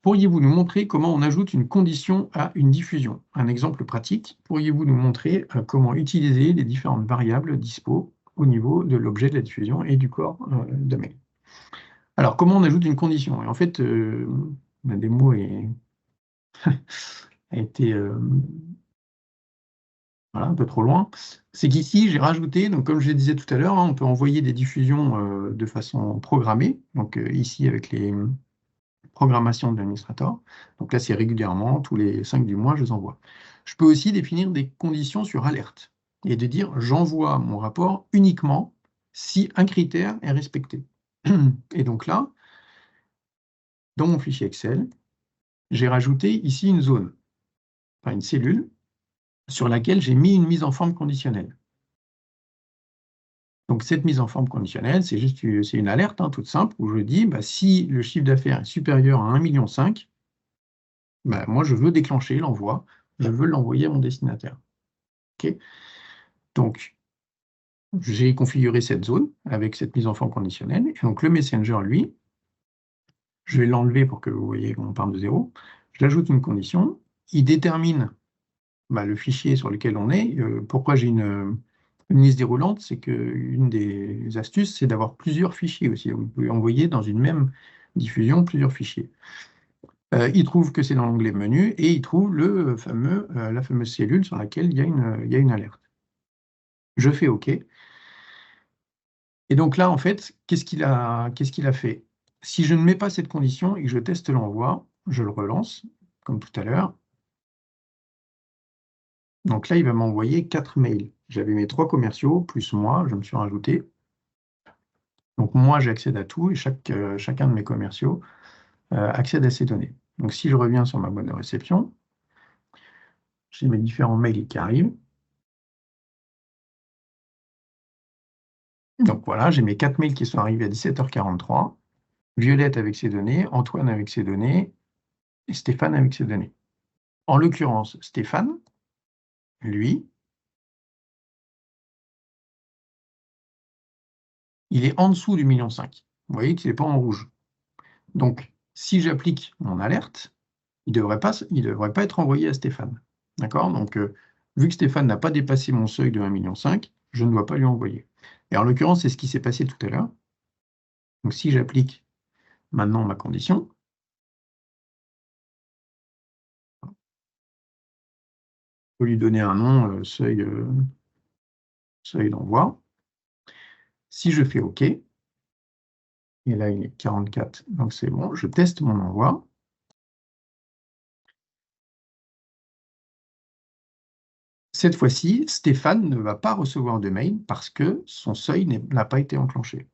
pourriez-vous nous montrer comment on ajoute une condition à une diffusion? Un exemple pratique, pourriez-vous nous montrer comment utiliser les différentes variables dispo au niveau de l'objet de la diffusion et du corps de mail? Alors, comment on ajoute une condition? Et en fait, la démo a été voilà, un peu trop loin. C'est qu'ici, j'ai rajouté, donc comme je le disais tout à l'heure, on peut envoyer des diffusions de façon programmée. Donc ici, avec les programmations de l'administrateur. Donc là, c'est régulièrement, tous les 5 du mois, je les envoie. Je peux aussi définir des conditions sur alerte et de dire j'envoie mon rapport uniquement si un critère est respecté. Et donc là, dans mon fichier Excel, j'ai rajouté ici une zone, enfin une cellule, sur laquelle j'ai mis une mise en forme conditionnelle. Donc cette mise en forme conditionnelle, c'est une alerte toute simple où je dis si le chiffre d'affaires est supérieur à 1,5 million, moi je veux déclencher l'envoi, je veux l'envoyer à mon destinataire. Okay. Donc j'ai configuré cette zone avec cette mise en forme conditionnelle. Et donc le Messenger, lui, je vais l'enlever pour que vous voyez qu'on parle de 0. Je l'ajoute une condition. Il détermine le fichier sur lequel on est. Pourquoi j'ai une liste déroulante? C'est qu'une des astuces, c'est d'avoir plusieurs fichiers aussi. Vous pouvez envoyer dans une même diffusion plusieurs fichiers. Il trouve que c'est dans l'onglet menu et il trouve la fameuse cellule sur laquelle il y a une alerte. Je fais OK. Et donc là, en fait, qu'est-ce qu'il a fait? Si je ne mets pas cette condition et que je teste l'envoi, je le relance, comme tout à l'heure. Donc là, il va m'envoyer 4 mails. J'avais mes 3 commerciaux, plus moi, je me suis rajouté. Donc moi, j'accède à tout et chacun de mes commerciaux accède à ces données. Donc si je reviens sur ma boîte de réception, j'ai mes différents mails qui arrivent. Donc voilà, j'ai mes 4 mails qui sont arrivés à 17h43. Violette avec ses données, Antoine avec ses données, et Stéphane avec ses données. En l'occurrence, Stéphane, lui, il est en dessous du 1,5 million. Vous voyez qu'il n'est pas en rouge. Donc, si j'applique mon alerte, il ne devrait pas être envoyé à Stéphane. D'accord? Donc, vu que Stéphane n'a pas dépassé mon seuil de 1,5 million, je ne dois pas lui envoyer. Et en l'occurrence, c'est ce qui s'est passé tout à l'heure. Donc, si j'applique maintenant ma condition, je peux lui donner un nom, seuil d'envoi. Si je fais OK, et là, il est 44, donc c'est bon, je teste mon envoi. Cette fois-ci, Stéphane ne va pas recevoir de mail parce que son seuil n'a pas été enclenché.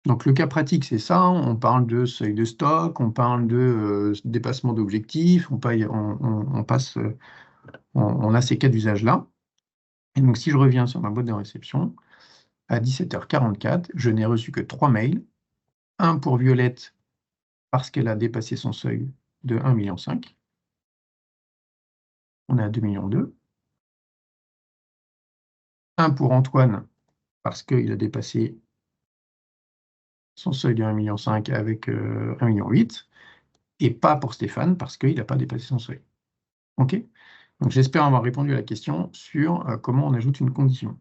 Donc le cas pratique, c'est ça, on parle de seuil de stock, on parle de dépassement d'objectifs, on a ces cas d'usage-là. Et donc si je reviens sur ma boîte de réception, à 17h44, je n'ai reçu que 3 mails. Un pour Violette parce qu'elle a dépassé son seuil de 1,5 million. On est à 2,2 millions. Un pour Antoine parce qu'il a dépassé son seuil de 1,5 million avec 1,8 million. Et pas pour Stéphane parce qu'il n'a pas dépassé son seuil. OK? Donc j'espère avoir répondu à la question sur comment on ajoute une condition.